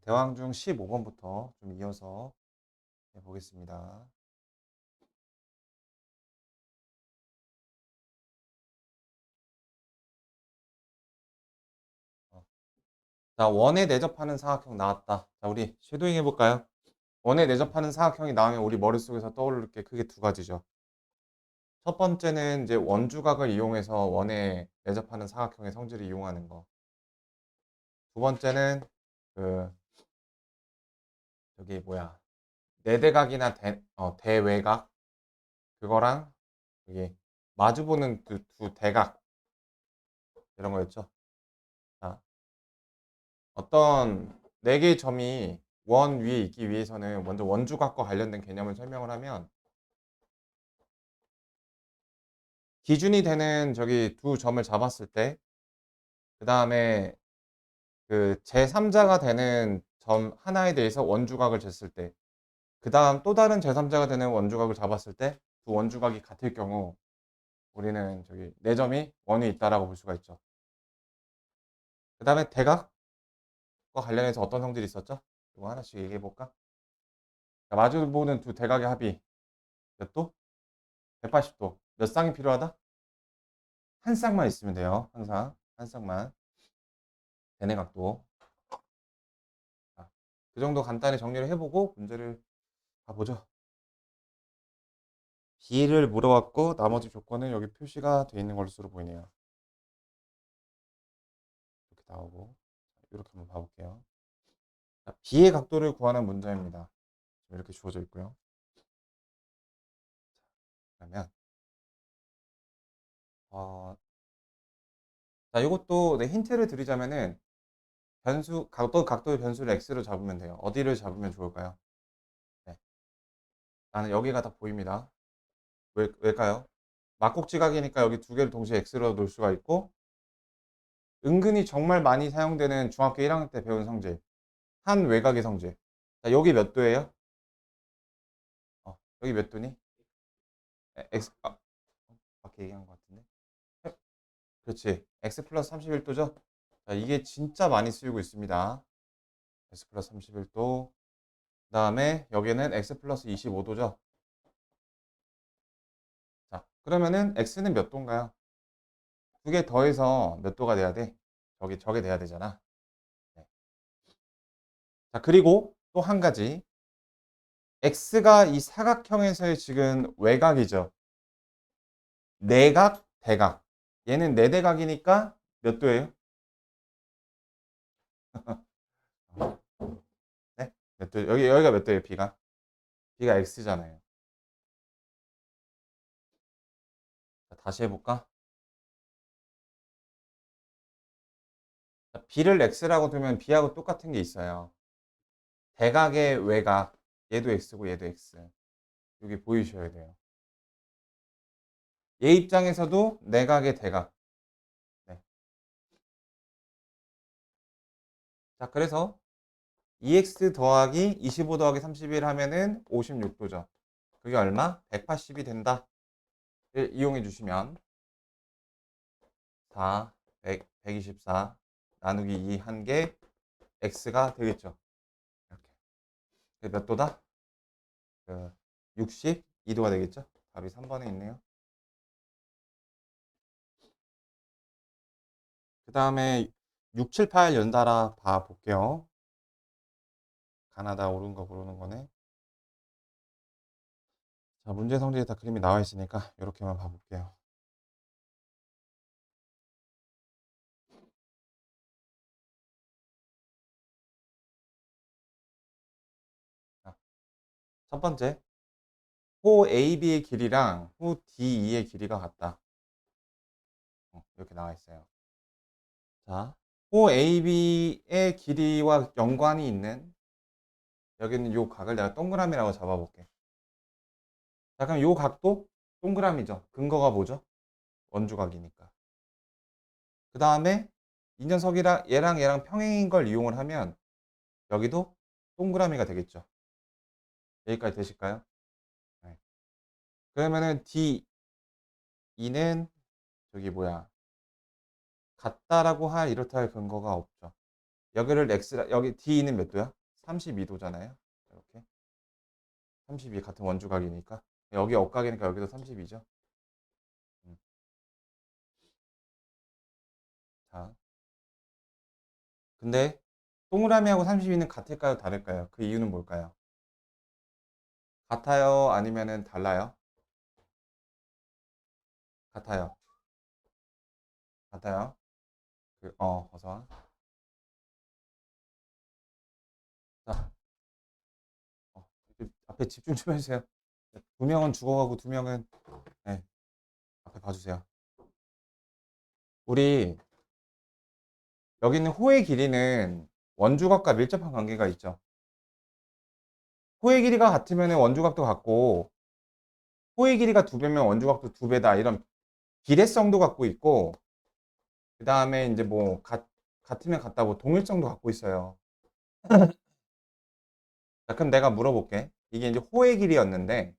대왕 중 15번부터 좀 이어서 해보겠습니다. 어, 자, 원에 내접하는 사각형 나왔다. 자, 우리 쉐도잉 해볼까요? 원에 내접하는 사각형이 나오면 우리 머릿속에서 떠오를 게 크게 두 가지죠. 첫 번째는 이제 원주각을 이용해서 원에 내접하는 사각형의 성질을 이용하는 거. 두 번째는 그 저기 뭐야 내대각이나 대외각 그거랑 여기 마주보는 두 대각 이런 거였죠. 자, 어떤 네 개의 점이 원 위에 있기 위해서는 먼저 원주각과 관련된 개념을 설명을 하면 기준이 되는 저기 두 점을 잡았을 때 그 다음에 그 제3자가 되는 점 하나에 대해서 원주각을 쟀을 때 그 다음 또 다른 제3자가 되는 원주각을 잡았을 때 두 원주각이 같을 경우 우리는 저기 네 점이 원이 있다라고 볼 수가 있죠. 그 다음에 대각과 관련해서 어떤 성질이 있었죠? 이거 하나씩 얘기해 볼까? 마주보는 두 대각의 합이 몇 도? 180도. 몇 쌍이 필요하다? 한 쌍만 있으면 돼요. 항상 한 쌍만. 대내 각도. 자, 그 정도 간단히 정리를 해보고 문제를 가보죠. B를 물어왔고 나머지 조건은 여기 표시가 되어 있는 것으로 보이네요. 이렇게 나오고 이렇게 한번 봐볼게요. 자, B의 각도를 구하는 문제입니다. 이렇게 주어져 있고요. 그러면 자, 이것도 네, 힌트를 드리자면은 각도의 변수를 x로 잡으면 돼요. 어디를 잡으면 좋을까요? 네, 나는 여기가 다 보입니다. 왜일까요? 막국지각이니까 여기 두 개를 동시에 x로 놓을 수가 있고 은근히 정말 많이 사용되는 중학교 1학년 때 배운 성질 한 외곽의 성질. 자, 여기 몇 도예요? 여기 몇 도니? x 밖에 얘기한 것 같은데. 그렇지. x 플러스 31도죠. 자, 이게 진짜 많이 쓰이고 있습니다. x 플러스 31도. 그 다음에 여기는 x 플러스 25도죠. 자, 그러면은 x는 몇 도인가요? 두 개 더해서 몇 도가 돼야 돼? 저게 돼야 되잖아. 네. 자, 그리고 또 한 가지. x가 이 사각형에서의 지금 외곽이죠. 내각, 대각. 얘는 내대각이니까 몇 도예요? 네? 몇 도? 여기가 몇 도예요, b가? b가 x잖아요. 자, 다시 해볼까? 자, b를 x라고 두면 b하고 똑같은 게 있어요. 대각의 외곽. 얘도 x고 얘도 x. 여기 보이셔야 돼요. 얘 입장에서도 내각의 대각. 네. 자, 그래서 2x 더하기 25 더하기 31 하면은 56도죠. 그게 얼마? 180이 된다. 를 이용해 주시면 4, 100, 124 나누기 2 한 개 x가 되겠죠. 이렇게. 몇 도다? 62도가 되겠죠. 답이 3번에 있네요. 그 다음에 6, 7, 8 연달아 봐 볼게요. 가나다 오른 거 모르는 거네. 자, 문제 성질에 다 그림이 나와 있으니까 이렇게만 봐 볼게요. 첫 번째, 호 AB의 길이랑 호 DE의 길이가 같다. 이렇게 나와 있어요. 자, 호 AB의 길이와 연관이 있는 여기는 요 각을 내가 동그라미라고 잡아볼게. 자, 그럼 요 각도 동그라미죠. 근거가 뭐죠? 원주각이니까. 그 다음에 이 녀석이랑 얘랑 평행인 걸 이용을 하면 여기도 동그라미가 되겠죠. 여기까지 되실까요? 네. 그러면은 D2는 저기 뭐야 같다라고 할 이렇다 할 근거가 없죠. 여기를 x라 여기 D는 몇 도야? 32도잖아요. 이렇게 32 같은 원주각이니까 여기 억각이니까 여기도 32죠. 자, 근데 동그라미하고 32는 같을까요? 다를까요? 그 이유는 뭘까요? 같아요? 아니면은 달라요? 같아요. 같아요. 어서 와. 자, 어, 앞에 집중 좀 해주세요. 두 명은 죽어가고 두 명은 네, 앞에 봐주세요. 우리 여기 있는 호의 길이는 원주각과 밀접한 관계가 있죠. 호의 길이가 같으면 원주각도 같고 호의 길이가 두 배면 원주각도 두 배다 이런 비례성도 갖고 있고 그 다음에 이제 뭐 같으면 같다고 동일성도 갖고 있어요. 자, 그럼 내가 물어볼게. 이게 이제 호의 길이였는데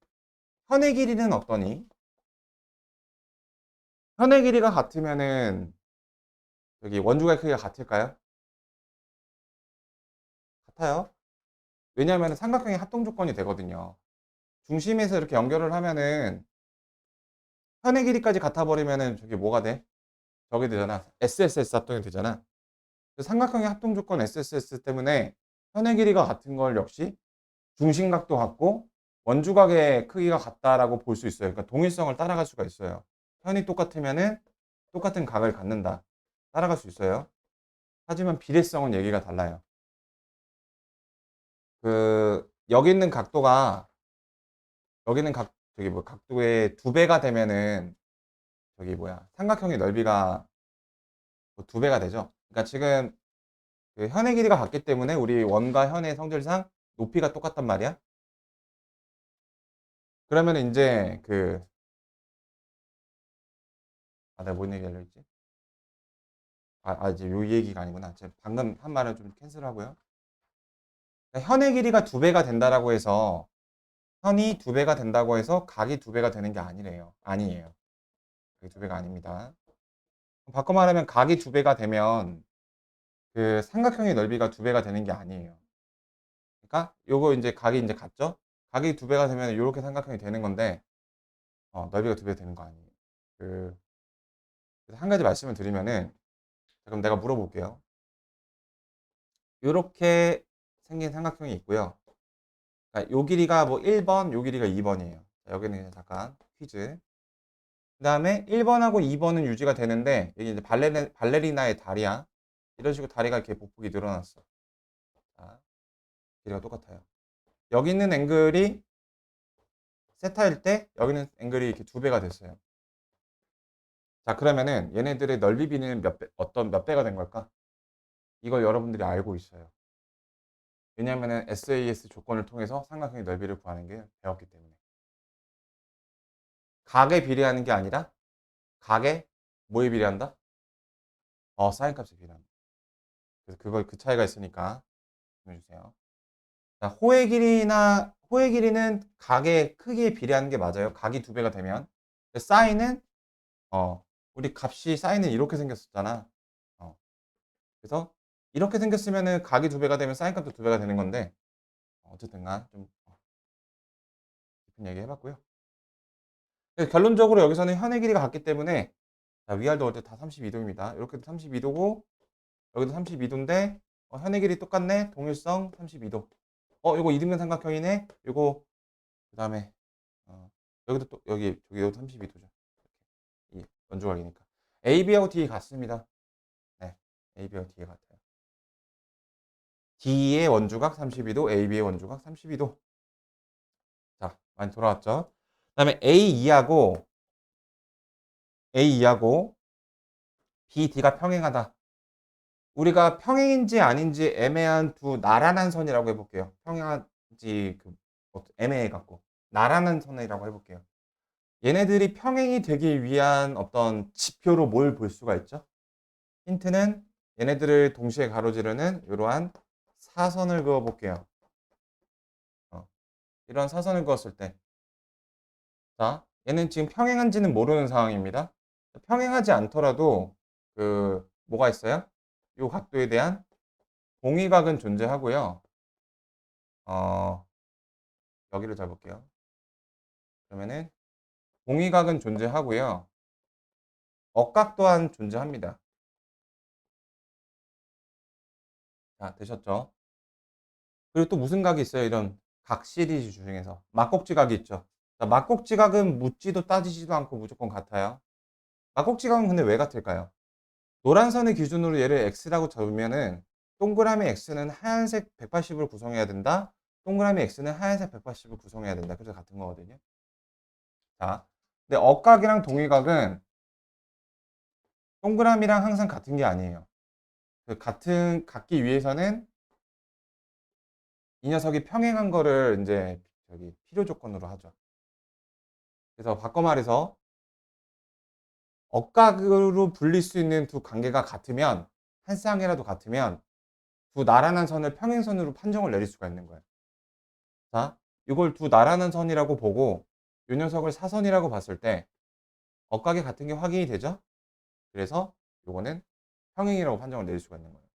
현의 길이는 어떠니? 현의 길이가 같으면은 여기 원주각의 크기가 같을까요? 같아요. 왜냐하면 삼각형의 합동 조건이 되거든요. 중심에서 이렇게 연결을 하면은 현의 길이까지 같아 버리면은 저게 뭐가 돼? 저게 되잖아. SSS 합동이 되잖아. 그 삼각형의 합동 조건 SSS 때문에 현의 길이가 같은 걸 역시 중심각도 같고 원주각의 크기가 같다라고 볼 수 있어요. 그러니까 동일성을 따라갈 수가 있어요. 현이 똑같으면은 똑같은 각을 갖는다. 따라갈 수 있어요. 하지만 비례성은 얘기가 달라요. 여기 있는 각도가 여기 있는 저기 뭐 각도의 두 배가 되면은 저기 뭐야 삼각형의 넓이가 뭐두 배가 되죠. 그러니까 지금 그 현의 길이가 같기 때문에 우리 원과 현의 성질상 높이가 똑같단 말이야. 그러면 이제 내가 뭔 얘기하려고 했지? 이제 요 얘기가 아니구나. 제가 방금 한 말을 좀 캔슬하고요. 그러니까 현의 길이가 두 배가 된다라고 해서 현이 두 배가 된다고 해서 각이 두 배가 되는 게 아니래요. 아니에요. 각이 두 배가 아닙니다. 바꿔 말하면 각이 두 배가 되면 그 삼각형의 넓이가 두 배가 되는 게 아니에요. 그러니까 요거 이제 각이 이제 같죠? 각이 두 배가 되면 이렇게 삼각형이 되는 건데 넓이가 두 배 되는 거 아니에요. 그, 그래서 한 가지 말씀을 드리면은 그럼 내가 물어볼게요. 이렇게 생긴 삼각형이 있고요. 그러니까 요 길이가 뭐 1번, 요 길이가 2번이에요. 여기는 잠깐 퀴즈. 그 다음에 1번하고 2번은 유지가 되는데 여기 이제 발레리나의 다리야. 이런 식으로 다리가 이렇게 보폭이 늘어났어. 자, 길이가 똑같아요. 여기 있는 앵글이 세타일 때 여기는 앵글이 이렇게 두 배가 됐어요. 자, 그러면은 얘네들의 넓이 비는 몇 배가 된 걸까? 이걸 여러분들이 알고 있어요. 왜냐하면 SAS 조건을 통해서 삼각형의 넓이를 구하는 게 배웠기 때문에. 각에 비례하는 게 아니라 각에 뭐에 비례한다? 사인 값에 비례한다. 그래서 그 차이가 있으니까 보내주세요. 자, 호의 길이는 각의 크기에 비례하는 게 맞아요. 각이 두 배가 되면. 사인은 우리 값이 사인은 이렇게 생겼었잖아. 어, 그래서 이렇게 생겼으면은 각이 두 배가 되면 사인 값도 두 배가 되는 건데 어쨌든간 좀 깊은 얘기 해봤고요. 결론적으로 여기서는 현의 길이가 같기 때문에 자, 위아래도 어때 다 32도입니다. 이렇게도 32도고 여기도 32도인데 현의 길이 똑같네. 동일성 32도. 이거 이등변 삼각형이네. 이거 그다음에 여기도 또 저기도 32도죠. 이 원주각이니까. AB하고 D 같습니다. 네. AB하고 D 같아요. D의 원주각 32도, AB의 원주각 32도. 자, 많이 돌아왔죠? 그다음에 A2하고 BD가 평행하다. 우리가 평행인지 아닌지 애매한 두 나란한 선이라고 해볼게요. 평행한지 애매해 갖고 나란한 선이라고 해볼게요. 얘네들이 평행이 되기 위한 어떤 지표로 뭘 볼 수가 있죠? 힌트는 얘네들을 동시에 가로지르는 이러한 사선을 그어 볼게요. 이런 사선을 그었을 때, 자, 얘는 지금 평행한지는 모르는 상황입니다. 평행하지 않더라도 뭐가 있어요? 이 각도에 대한 동위각은 존재하고요. 여기를 잡을게요. 그러면은 동위각은 존재하고요. 억각 또한 존재합니다. 자, 되셨죠? 그리고 또 무슨 각이 있어요? 이런 각 시리즈 중에서 막꼭지각이 있죠. 자, 막꼭지각은 묻지도 따지지도 않고 무조건 같아요. 막꼭지각은 근데 왜 같을까요? 노란 선을 기준으로 얘를 x라고 잡으면은 동그라미 x는 하얀색 180을 구성해야 된다. 동그라미 x는 하얀색 180을 구성해야 된다. 그래서 같은 거거든요. 자, 근데 억각이랑 동위각은 동그라미랑 항상 같은 게 아니에요. 같기 위해서는 이 녀석이 평행한 거를 이제 저기 필요 조건으로 하죠. 그래서 바꿔 말해서 억각으로 불릴 수 있는 두 관계가 같으면 한 쌍이라도 같으면 두 나란한 선을 평행선으로 판정을 내릴 수가 있는 거예요. 자, 이걸 두 나란한 선이라고 보고 이 녀석을 사선이라고 봤을 때 억각이 같은 게 확인이 되죠? 그래서 요거는 평행이라고 판정을 내릴 수가 있는 거예요.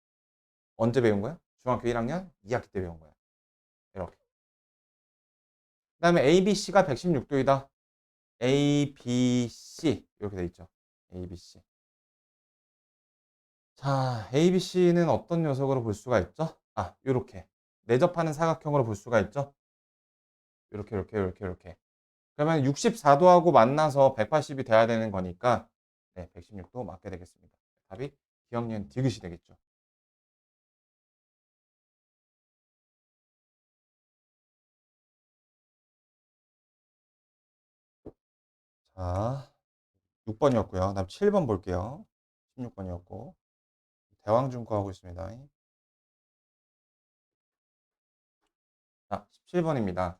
언제 배운 거야? 중학교 1학년 2학기 때 배운 거야. 이렇게. 그다음에 ABC가 116도이다. ABC 이렇게 돼 있죠. ABC. 자, ABC는 어떤 녀석으로 볼 수가 있죠? 아, 요렇게. 내접하는 사각형으로 볼 수가 있죠? 요렇게, 요렇게, 요렇게, 요렇게. 그러면 64도하고 만나서 180이 돼야 되는 거니까, 네, 116도 맞게 되겠습니다. 답이 기억년 디귿이 되겠죠. 자, 6번이었고요. 다음 7번 볼게요. 16번이었고. 대왕중과 하고 있습니다. 자, 17번입니다.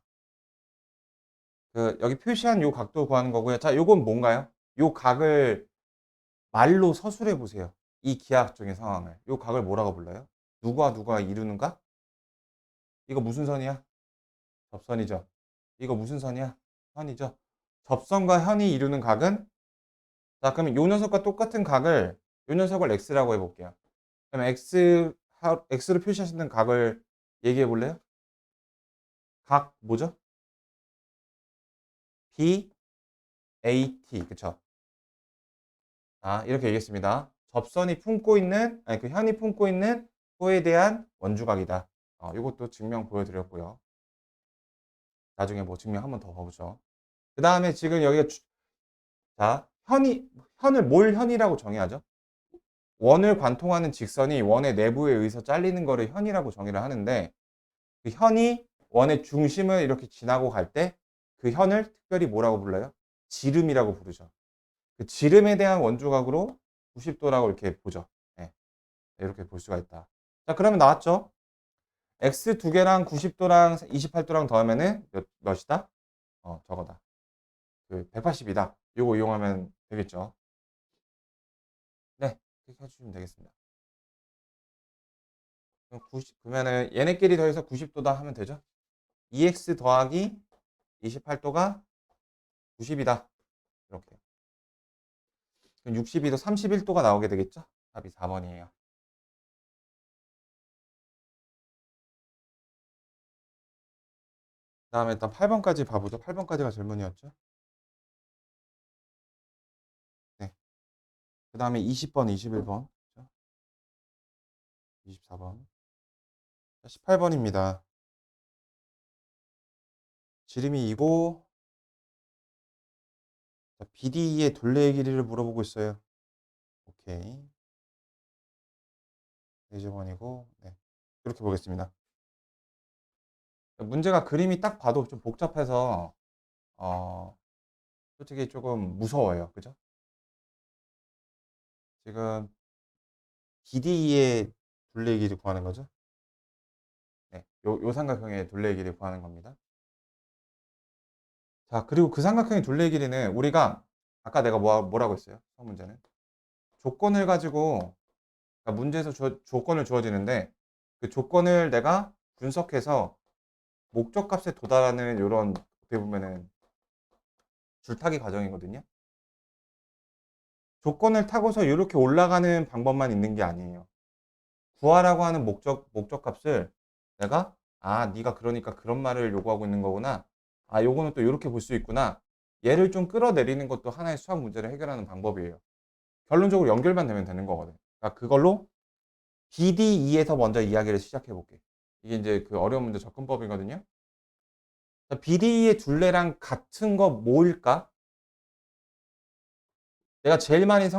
여기 표시한 요 각도 구하는 거고요. 자, 요건 뭔가요? 요 각을 말로 서술해 보세요. 이 기하학적인 상황을. 요 각을 뭐라고 불러요? 누가 누가 이루는 각? 이거 무슨 선이야? 접선이죠. 이거 무슨 선이야? 현이죠. 접선과 현이 이루는 각은? 자, 그러면 요 녀석과 똑같은 각을 요 녀석을 x라고 해볼게요. 그럼 x로 표시하시는 각을 얘기해 볼래요? 각 뭐죠? BAT 그쵸? 자, 이렇게 얘기했습니다. 접선이 품고 있는 아니 그 현이 품고 있는 호에 대한 원주각이다. 이것도 증명 보여드렸고요. 나중에 뭐 증명 한번 더 봐보죠. 그 다음에 지금 여기가 자 현을 뭘 현이라고 정의하죠? 원을 관통하는 직선이 원의 내부에 의해서 잘리는 거를 현이라고 정의를 하는데 그 현이 원의 중심을 이렇게 지나고 갈 때 그 현을 특별히 뭐라고 불러요? 지름이라고 부르죠. 그 지름에 대한 원주각으로 90도라고 이렇게 보죠. 네, 이렇게 볼 수가 있다. 자, 그러면 나왔죠? x 두 개랑 90도랑 28도랑 더하면은 몇이다? 저거다. 그 180이다. 요거 이용하면 되겠죠. 네, 그렇게 해주시면 되겠습니다. 그럼 그러면은 얘네끼리 더해서 90도다 하면 되죠? 2x 더하기 28도가 90이다. 이렇게. 그럼 62도 31도가 나오게 되겠죠? 답이 4번이에요. 그 다음에 일단 8번까지 봐보죠. 8번까지가 질문이었죠. 네. 그 다음에 20번, 21번, 24번, 18번입니다. 지름이 이고 BD의 둘레의 길이를 물어보고 있어요. 오케이. 4제곱이고 네. 이렇게 보겠습니다. 문제가 그림이 딱 봐도 좀 복잡해서 어, 솔직히 조금 무서워요. 그죠? 지금 BD의 둘레의 길이 구하는 거죠? 네. 요 삼각형의 둘레의 길이 구하는 겁니다. 자, 그리고 그 삼각형의 둘레의 길이는 우리가 아까 내가 뭐라고 했어요? 처음 문제는 조건을 가지고 그러니까 문제에서 조건을 주어지는데 그 조건을 내가 분석해서 목적값에 도달하는 요런 어떻게 보면은 줄타기 과정이거든요. 조건을 타고서 이렇게 올라가는 방법만 있는 게 아니에요. 구하라고 하는 목적값을 내가 네가 그러니까 그런 말을 요구하고 있는 거구나. 요거는 또 요렇게 볼 수 있구나. 얘를 좀 끌어내리는 것도 하나의 수학 문제를 해결하는 방법이에요. 결론적으로 연결만 되면 되는 거거든. 그러니까 그걸로 BD2에서 먼저 이야기를 시작해 볼게. 이게 이제 그 어려운 문제 접근법이거든요. BD2의 둘레랑 같은 거 뭐일까? 내가 제일 많이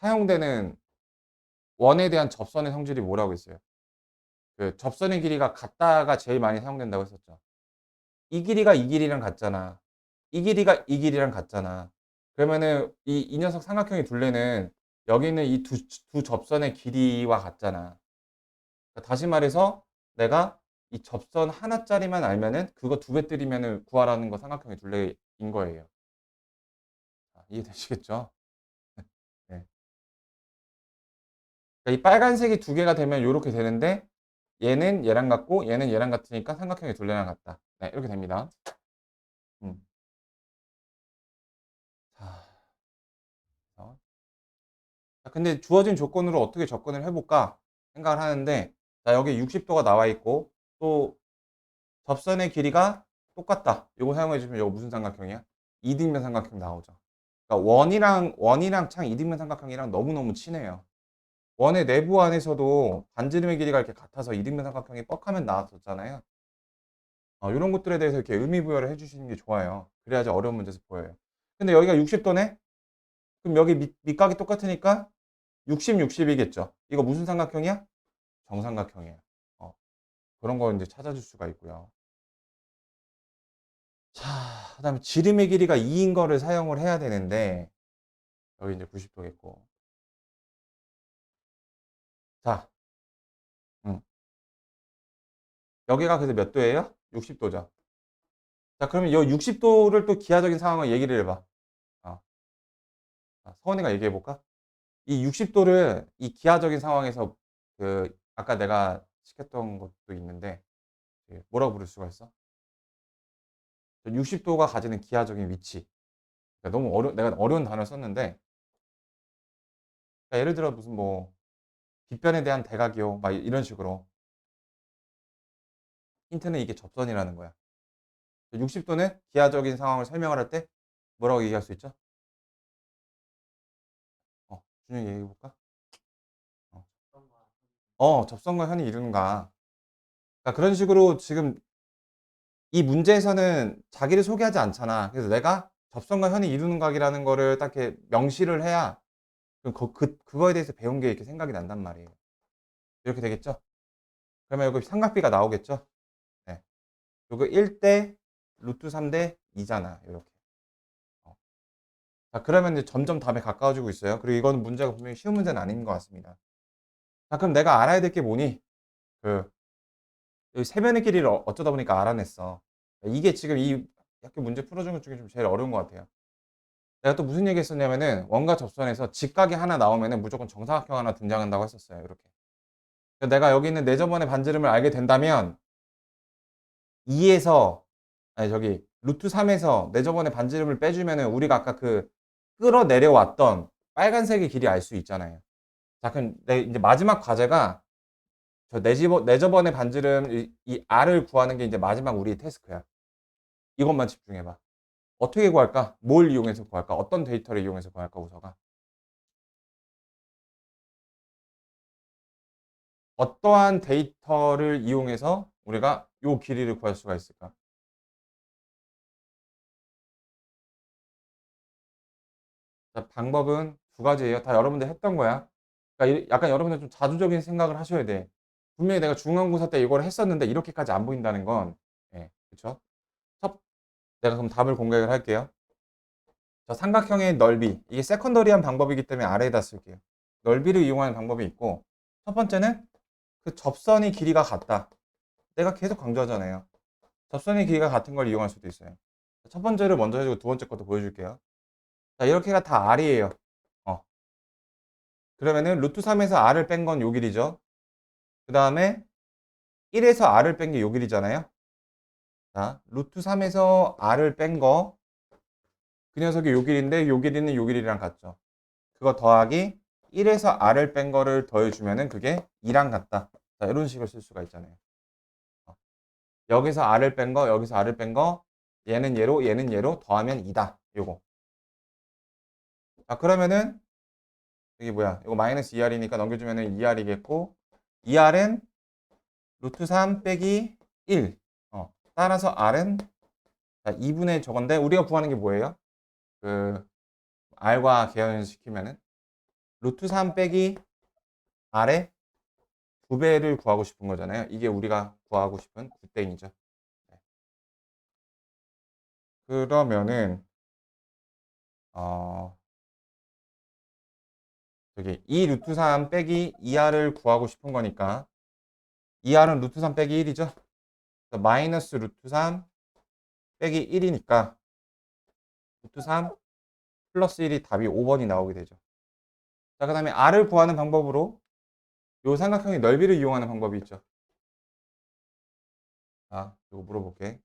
사용되는 원에 대한 접선의 성질이 뭐라고 했어요? 그 접선의 길이가 같다가 제일 많이 사용된다고 했었죠. 이 길이가 이 길이랑 같잖아. 이 길이가 이 길이랑 같잖아. 그러면은 이 녀석 삼각형의 둘레는 여기 있는 이 두 접선의 길이와 같잖아. 그러니까 다시 말해서 내가 이 접선 하나짜리만 알면은 그거 두 배 때리면은 구하라는 거 삼각형의 둘레인 거예요. 이해되시겠죠? 네. 그러니까 이 빨간색이 두 개가 되면 요렇게 되는데 얘는 얘랑 같고 얘는 얘랑 같으니까 삼각형의 둘레랑 같다. 네, 이렇게 됩니다. 음. 자, 어. 근데 주어진 조건으로 어떻게 접근을 해볼까 생각을 하는데, 자, 여기 60도가 나와 있고 또 접선의 길이가 똑같다. 이거 사용해 주면 이거 무슨 삼각형이야? 이등변 삼각형 나오죠. 그러니까 원이랑 창 이등변 삼각형이랑 너무너무 친해요. 원의 내부 안에서도 반지름의 길이가 이렇게 같아서 이등변 삼각형이 뻑하면 나왔었잖아요. 이런 것들에 대해서 이렇게 의미 부여를 해주시는 게 좋아요. 그래야지 어려운 문제에서 보여요. 근데 여기가 60도네? 그럼 여기 밑각이 똑같으니까 60, 60이겠죠. 이거 무슨 삼각형이야? 정삼각형이에요. 어, 그런 거 이제 찾아줄 수가 있고요. 자, 그다음에 지름의 길이가 2인 거를 사용을 해야 되는데 여기 이제 90도겠고. 자, 음. 여기가 그래서 몇 도예요? 60도죠. 자, 그러면 이 60도를 또 기하적인 상황을 얘기를 해봐. 어, 서원이가 얘기해 볼까? 이 60도를 이 기하적인 상황에서 그 아까 내가 시켰던 것도 있는데 뭐라고 부를 수가 있어? 60도가 가지는 기하적인 위치. 그러니까 너무 내가 어려운 단어를 썼는데, 그러니까 예를 들어 무슨 뭐 빗변에 대한 대각이요, 막 이런 식으로. 힌트는 이게 접선이라는 거야. 60도는 기하적인 상황을 설명을 할 때 뭐라고 얘기할 수 있죠? 준영이 얘기해 볼까? 어, 접선과 현이 이루는가. 그러니까 그런 식으로 지금 이 문제에서는 자기를 소개하지 않잖아. 그래서 내가 접선과 현이 이루는 각이라는 거를 딱 이렇게 명시를 해야 그거에 대해서 배운 게 이렇게 생각이 난단 말이에요. 이렇게 되겠죠? 그러면 여기 삼각비가 나오겠죠? 네. 요거 1대 루트 3대 2잖아. 이렇게. 어. 자, 그러면 이제 점점 답에 가까워지고 있어요. 그리고 이거는 문제가 분명히 쉬운 문제는 아닌 것 같습니다. 자, 그럼 내가 알아야 될 게 뭐니? 그, 여기 세변의 길이를 어쩌다 보니까 알아냈어. 이게 지금 이 학교 문제 풀어준 것 중에 좀 제일 어려운 것 같아요. 내가 또 무슨 얘기 했었냐면은 원과 접선에서 직각이 하나 나오면은 무조건 정사각형 하나 등장한다고 했었어요. 이렇게. 내가 여기 있는 내접원의 반지름을 알게 된다면 2에서 아니 저기 루트 3에서 내접원의 반지름을 빼주면은 우리가 아까 그 끌어내려왔던 빨간색의 길이 알 수 있잖아요. 자, 그럼 이제 마지막 과제가 저 내접원의 반지름 이 R을 구하는 게 이제 마지막 우리의 태스크야. 이것만 집중해봐. 어떻게 구할까? 뭘 이용해서 구할까? 어떤 데이터를 이용해서 구할까, 우서가? 어떠한 데이터를 이용해서 우리가 요 길이를 구할 수가 있을까? 자, 방법은 두 가지예요. 다 여러분들 했던 거야. 그러니까 약간 여러분들 좀 자주적인 생각을 하셔야 돼. 분명히 내가 중간고사 때 이걸 했었는데 이렇게까지 안 보인다는 건, 예, 그쵸? 첫, 내가 그럼 답을 공개를 할게요. 저 삼각형의 넓이, 이게 세컨더리한 방법이기 때문에 아래에다 쓸게요. 넓이를 이용하는 방법이 있고, 첫 번째는 그 접선의 길이가 같다. 내가 계속 강조하잖아요. 접선의 길이가 같은 걸 이용할 수도 있어요. 첫 번째를 먼저 해주고 두 번째 것도 보여줄게요. 자, 이렇게가 다 R이에요. 어. 그러면은 루트 3에서 R을 뺀 건 요 길이죠. 그 다음에 1에서 R을 뺀 게 요 길이잖아요. 자, 루트 3에서 R을 뺀 거, 그 녀석이 요 길인데 요 길이는 요 길이랑 같죠. 그거 더하기 1에서 r을 뺀 거를 더해주면은 그게 2랑 같다. 자, 이런 식으로 쓸 수가 있잖아요. 여기서 r을 뺀 거, 여기서 r을 뺀 거, 얘는 얘로 더하면 2다. 요거. 자, 그러면은 이게 뭐야? 이거 마이너스 2r이니까 넘겨주면은 2r이겠고, 2r은 루트 3 빼기 1. 따라서 r은 자, 2분의 저건데 우리가 구하는 게 뭐예요? 그 r과 계연시키면은 루트 3 빼기 r의 2배를 구하고 싶은 거잖아요. 이게 우리가 구하고 싶은 굿땡이죠. 네. 그러면은 어 저기 2 루트 3 빼기 2r을 구하고 싶은 거니까 2r은 루트 3 빼기 1이죠. 마이너스 루트 3 빼기 1이니까 루트 3 플러스 1이 답이 5번이 나오게 되죠. 자, 그 다음에 r을 구하는 방법으로 요 삼각형의 넓이를 이용하는 방법이 있죠. 자, 이거 물어볼게.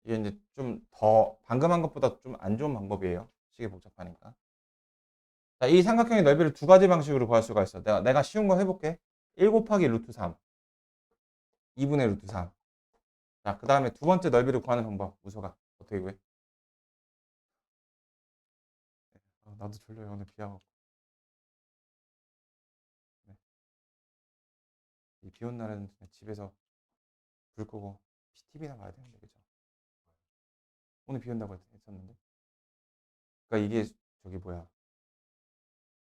이게 이제 좀 더 방금 한 것보다 좀 안 좋은 방법이에요. 시계 복잡하니까. 자, 이 삼각형의 넓이를 두 가지 방식으로 구할 수가 있어. 내가 쉬운 거 해볼게. 1 곱하기 루트 3. 2분의 루트 3. 자, 그 다음에 두 번째 넓이를 구하는 방법. 우서가 어떻게 구해? 나도 졸려요. 오늘 비하고. 네. 비 온 날은 집에서 불 끄고 TV나 봐야 되는데, 그죠? 오늘 비 온다고 했었는데. 그러니까 이게 저기 뭐야.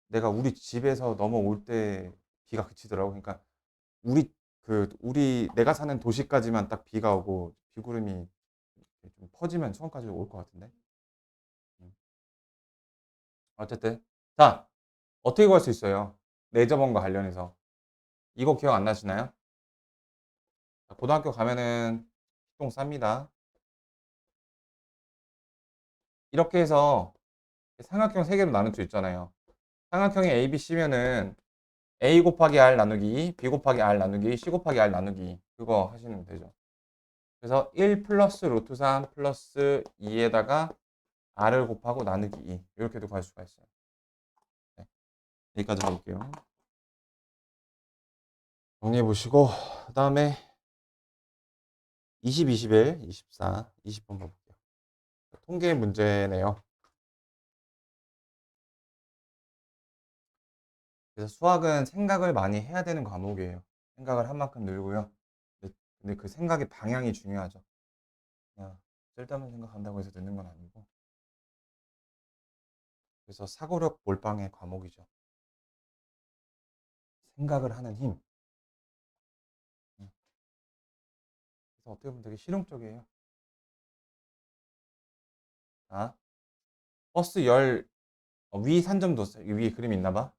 내가 우리 집에서 넘어올 때 비가 그치더라고. 그러니까 우리 내가 사는 도시까지만 딱 비가 오고 비구름이 좀 퍼지면 수원까지 올 것 같은데. 음. 어쨌든 자, 어떻게 구할 수 있어요? 레이저번과 관련해서 이거 기억 안 나시나요? 자, 고등학교 가면은 피통 쌉니다. 이렇게 해서 삼각형 세 개로 나눌 수 있잖아요. 삼각형이 A, B, C면은 A 곱하기 R 나누기 B 곱하기 R 나누기 C 곱하기 R 나누기 그거 하시면 되죠. 그래서 1 플러스 루트 3 플러스 2에다가 R을 곱하고 나누기 2 이렇게도 구할 수가 있어요. 네, 여기까지 해볼게요. 정리해 보시고 그 다음에 20, 21, 24, 20번 봐볼게요. 통계 문제네요. 그래서 수학은 생각을 많이 해야 되는 과목이에요. 생각을 한 만큼 늘고요. 근데 그 생각의 방향이 중요하죠. 그냥 쓸데없는 생각한다고 해서 늦는 건 아니고. 그래서 사고력 몰빵의 과목이죠. 생각을 하는 힘. 그래서 어떻게 보면 되게 실용적이에요. 자, 버스 위 산점도 위에 그림 있나 봐.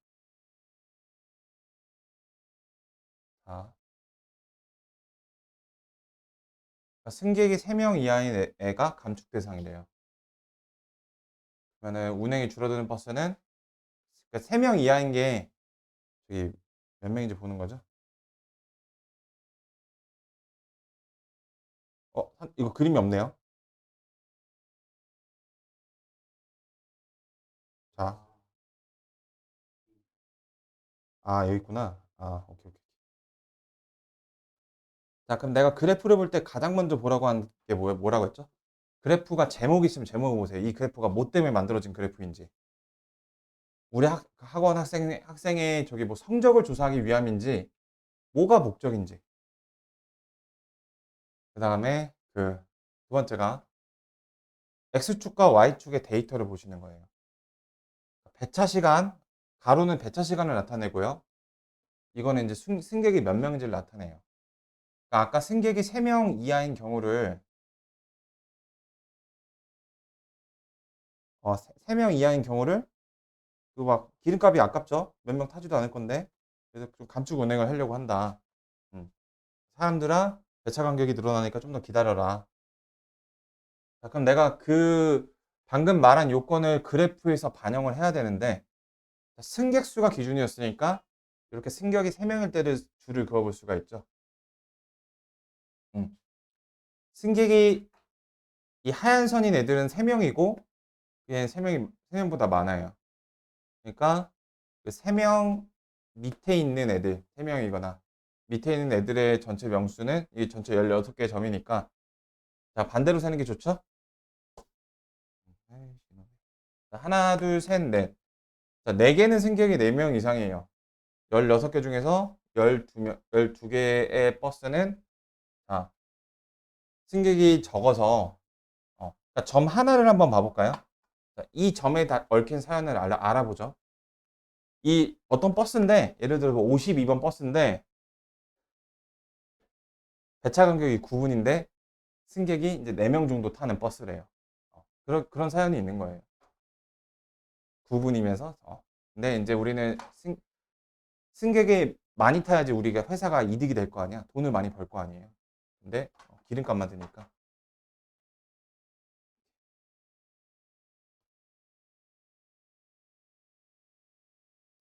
자, 승객이 3명 이하인 애가 감축 대상이래요. 그러면 운행이 줄어드는 버스는 그러니까 3명 이하인 게 저기 몇 명인지 보는 거죠? 이거 그림이 없네요. 자, 여기 있구나. 오케이, 오케이. 자, 그럼 내가 그래프를 볼 때 가장 먼저 보라고 한 게 뭐라고 했죠? 그래프가 제목이 있으면 제목을 보세요. 이 그래프가 뭐 때문에 만들어진 그래프인지. 우리 학원 학생의 저기 뭐 성적을 조사하기 위함인지, 뭐가 목적인지. 그 다음에 두 번째가 X축과 Y축의 데이터를 보시는 거예요. 배차 시간, 가로는 배차 시간을 나타내고요. 이거는 이제 승객이 몇 명인지를 나타내요. 그러니까 아까 승객이 3명 이하인 경우를 3명 이하인 경우를 그 막 기름값이 아깝죠? 몇 명 타지도 않을 건데. 그래서 좀 감축 운행을 하려고 한다. 음. 사람들아, 배차 간격이 늘어나니까 좀 더 기다려라. 자, 그럼 내가 방금 말한 요건을 그래프에서 반영을 해야 되는데, 승객 수가 기준이었으니까 이렇게 승객이 3명일 때를 줄을 그어볼 수가 있죠. 음. 승객이 이 하얀 선인 애들은 3명이고 얘 3명보다 많아요. 그러니까 그 3명 밑에 있는 애들, 3명이거나 밑에 있는 애들의 전체 명수는 이 전체 16개의 점이니까 자, 반대로 세는 게 좋죠? 자, 하나, 둘, 셋, 넷. 자, 4개는 승객이 4명 이상이에요. 16개 중에서 12개의 버스는 자, 승객이 적어서 그러니까 점 하나를 한번 봐볼까요? 자, 이 점에 얽힌 사연을 알아보죠. 이 어떤 버스인데 예를 들어 52번 버스인데 배차 간격이 9분인데 승객이 이제 4명 정도 타는 버스래요. 그런 사연이 있는 거예요. 9분이면서 근데 이제 우리는 승객이 많이 타야지 우리가 회사가 이득이 될 거 아니야. 돈을 많이 벌 거 아니에요. 근데 기름값만 드니까.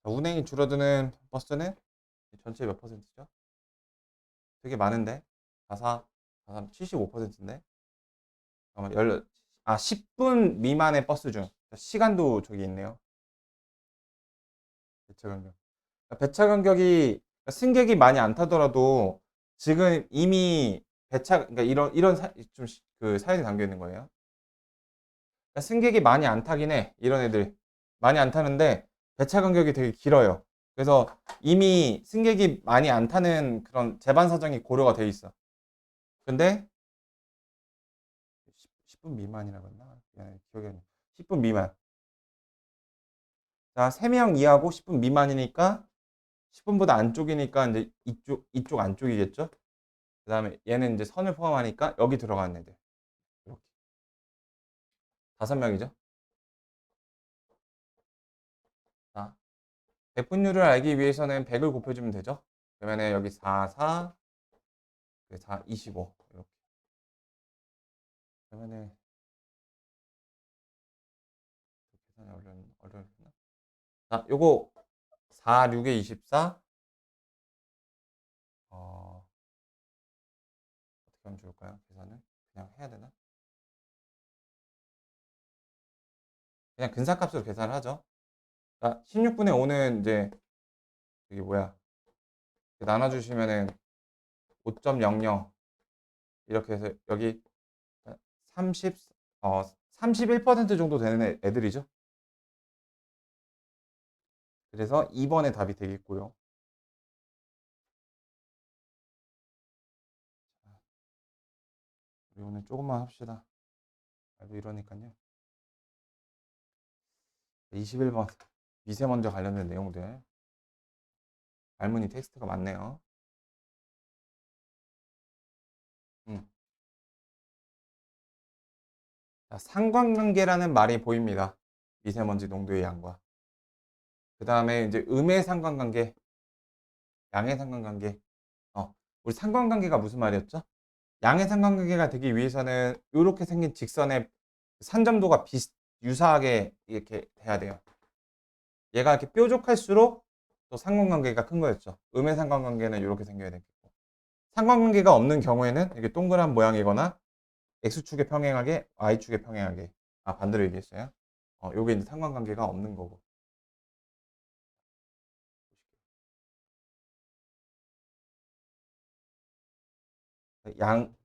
운행이 줄어드는 버스는 전체 몇 퍼센트죠? 되게 많은데 44, 43, 75%인데 10분 미만의 버스 중 시간도 저기 있네요. 배차 간격. 배차 간격이 승객이 많이 안 타더라도 지금 이미 그러니까 이런 그 사연이 담겨 있는 거예요. 그러니까 승객이 많이 안 타긴 해. 이런 애들 많이 안 타는데 배차 간격이 되게 길어요. 그래서 이미 승객이 많이 안 타는 그런 제반 사정이 고려가 돼 있어. 근데 10분 미만이라고 했나? 기억이 안 나. 10분 미만. 자, 3명 이하고 10분 미만이니까 10분보다 안쪽이니까 이제 이쪽 안쪽이겠죠? 그 다음에 얘는 이제 선을 포함하니까 여기 들어가는 애들. 이렇게. 5명이죠? 자, 백분율을 알기 위해서는 100을 곱해주면 되죠? 그러면 여기 4, 4, 4, 25. 이렇게. 그러면은, 계산이 어려웠나? 자, 요거 4, 6에 24. 어떻게 하면 좋을까요? 계산을? 그냥 해야 되나? 그냥 근사값으로 계산을 하죠. 자, 16분의 5는 이제, 이게 뭐야? 나눠주시면은 5.00 이렇게 해서 여기 30, 31% 정도 되는 애들이죠. 그래서 2번의 답이 되겠고요. 우리 오늘 조금만 합시다. 나도 이러니까요. 21번 미세먼지 관련된 내용들. 말문이 텍스트가 많네요. 음. 자, 상관관계라는 말이 보입니다. 미세먼지 농도의 양과. 그 다음에 이제 음의 상관관계, 양의 상관관계. 우리 상관관계가 무슨 말이었죠? 양의 상관관계가 되기 위해서는 이렇게 생긴 직선의 산점도가 유사하게 이렇게 돼야 돼요. 얘가 이렇게 뾰족할수록 또 상관관계가 큰 거였죠. 음의 상관관계는 이렇게 생겨야 되겠고. 상관관계가 없는 경우에는 이게 동그란 모양이거나 X축에 평행하게, Y축에 평행하게. 반대로 얘기했어요. 요게 이제 상관관계가 없는 거고.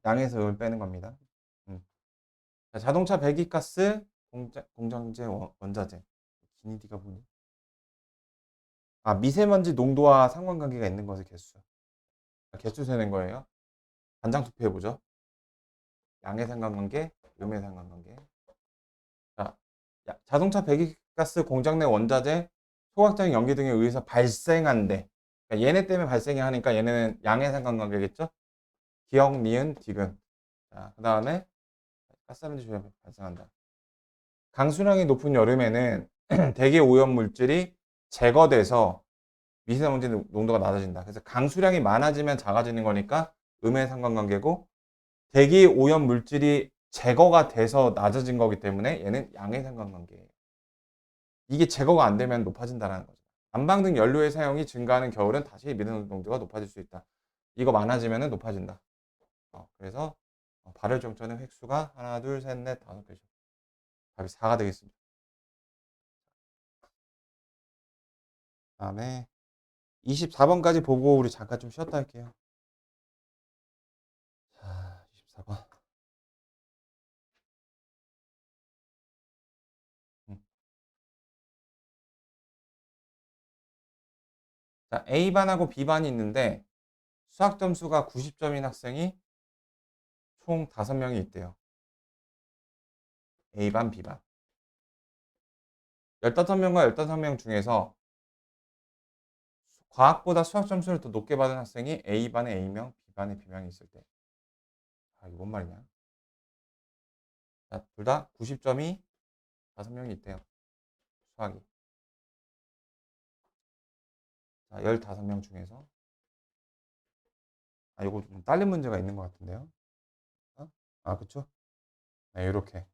양에서 이걸 빼는 겁니다. 음. 자, 자동차 배기가스, 공장제, 원자재. 기니디가 뭐니? 미세먼지 농도와 상관관계가 있는 것의 개수. 개수 세는 거예요. 반장 투표해보죠. 양의 상관관계, 음의 상관관계. 자, 자동차 배기가스 공장 내 원자재, 소각적인 연기 등에 의해서 발생한데, 그러니까 얘네 때문에 발생이 하니까 얘네는 양의 상관관계겠죠? 기억, 니은, 디귿. 자, 그 다음에 가스레인지 조절 발생한다. 강수량이 높은 여름에는 대기 오염 물질이 제거돼서 미세먼지 농도가 낮아진다. 그래서 강수량이 많아지면 작아지는 거니까 음의 상관관계고 대기 오염 물질이 제거가 돼서 낮아진 거기 때문에 얘는 양의 상관관계예요. 이게 제거가 안 되면 높아진다는 거죠. 난방등 연료의 사용이 증가하는 겨울은 다시 미세먼지 농도가 높아질 수 있다. 이거 많아지면 높아진다. 그래서 발열 정점의 획수가 하나, 둘, 셋, 넷, 5개죠. 답이 4가 되겠습니다. 그다음에 24번까지 보고 우리 잠깐 좀 쉬었다 할게요. 자, 24번. 자, A반하고 B반이 있는데 수학 점수가 90점인 학생이 총 5명이 있대요. A반, B반. 15명과 15명 중에서 과학보다 수학 점수를 더 높게 받은 학생이 A반에 A명, B반에 B명이 있을 때. 아, 이거 뭔 말이냐? 자, 둘 다 90점이 5명이 있대요. 수학이. 자, 15명 중에서. 아, 이거 좀 딸린 문제가 있는 것 같은데요. 어? 아, 그쵸? 네, 이렇게.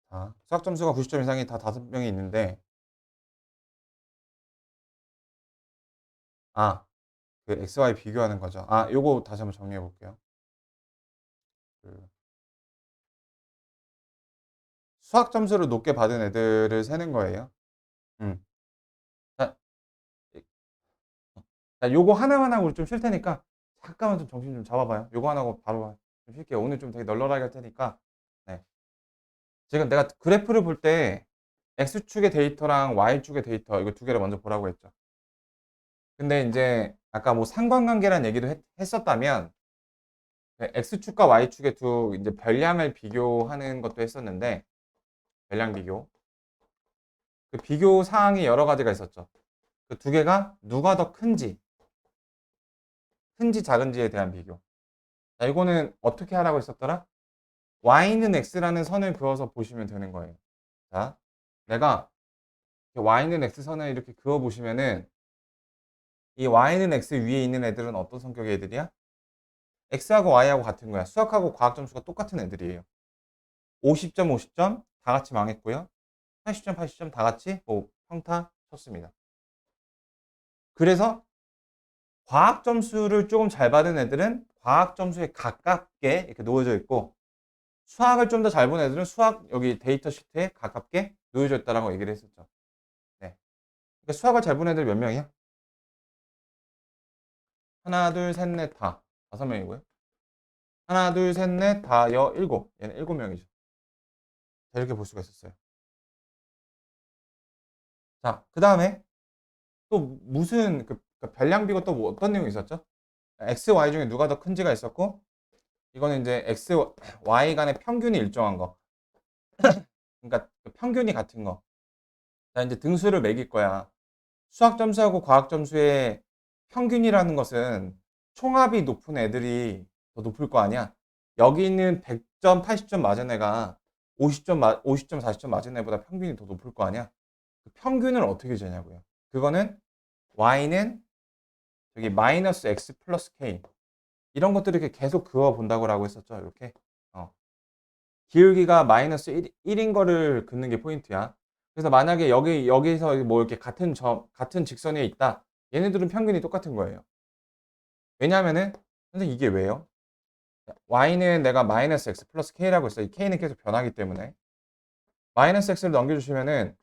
자, 수학 점수가 90점 이상이 다 5명이 있는데, 아, 그 XY 비교하는 거죠. 아, 요거 다시 한번 정리해 볼게요. 그 수학 점수를 높게 받은 애들을 세는 거예요. 음. 자, 자, 요거 하나만 하고 좀 쉴 테니까 잠깐만 좀 정신 좀 잡아봐요. 요거 하나 하고 바로 좀 쉴게요. 오늘 좀 되게 널널하게 할 테니까. 네. 지금 내가 그래프를 볼 때 X축의 데이터랑 Y축의 데이터 이거 두 개를 먼저 보라고 했죠. 근데 인제 아까 뭐 상관관계란 얘기도 했었다면 네, X축과 Y축의 두 인제 별량을 비교하는 것도 했었는데 별량 비교. 그 비교 사항이 여러 가지가 있었죠. 그 두 개가 누가 더 큰지 작은지에 대한 비교. 자, 이거는 어떻게 하라고 했었더라? y는 x라는 선을 그어서 보시면 되는 거예요. 자, 내가 y는 x 선을 이렇게 그어 보시면은 이 y는 x 위에 있는 애들은 어떤 성격의 애들이야? x하고 y하고 같은 거야. 수학하고 과학 점수가 똑같은 애들이에요. 50점, 50점 다 같이 망했고요. 80점, 80점 다 같이 뭐 평타 쳤습니다. 그래서 과학 점수를 조금 잘 받은 애들은 과학 점수에 가깝게 이렇게 놓여져 있고 수학을 좀 더 잘 본 애들은 수학 여기 데이터 시트에 가깝게 놓여져 있다라고 얘기를 했었죠. 네. 그러니까 수학을 잘 본 애들 몇 명이야? 하나, 둘, 셋, 넷, 다. 5명이고요. 하나, 둘, 셋, 넷, 다, 일곱. 얘는 7명이죠. 자, 이렇게 볼 수가 있었어요. 자, 그 다음에 또 무슨 그 별량비고 또 뭐 어떤 내용이 있었죠? X, Y 중에 누가 더 큰지가 있었고 이거는 이제 X, Y 간의 평균이 일정한 거. 그러니까 그 평균이 같은 거. 자, 이제 등수를 매길 거야. 수학 점수하고 과학 점수의 평균이라는 것은 총합이 높은 애들이 더 높을 거 아니야. 여기 있는 100점, 80점 맞은 애가 50점, 40점 맞은 애보다 평균이 더 높을 거 아니야. 그 평균을 어떻게 재냐고요. 그거는 y는 저기 마이너스 x 플러스 k 이런 것들을 이렇게 계속 그어 본다고 라고 했었죠. 이렇게. 기울기가 마이너스 1인 거를 긋는 게 포인트야. 그래서 만약에 여기서 뭐 이렇게 같은 직선에 있다. 얘네들은 평균이 똑같은 거예요. 왜냐하면은, 선생님 이게 왜요? y는 내가 마이너스 x 플러스 k라고 했어요. 이 k는 계속 변하기 때문에. 마이너스 x를 넘겨주시면은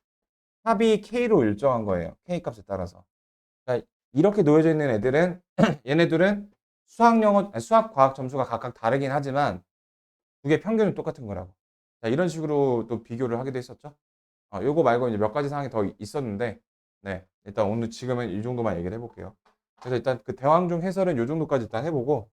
합이 k로 일정한 거예요. k 값에 따라서. 그러니까 이렇게 놓여져 있는 애들은, 얘네들은 수학, 과학 점수가 각각 다르긴 하지만 두 개 평균은 똑같은 거라고. 자, 이런 식으로 또 비교를 하기도 했었죠. 요거 말고 이제 몇 가지 사항이 더 있었는데, 네. 일단 오늘 지금은 이 정도만 얘기를 해볼게요. 그래서 일단 그 대왕중 해설은 요 정도까지 일단 해보고,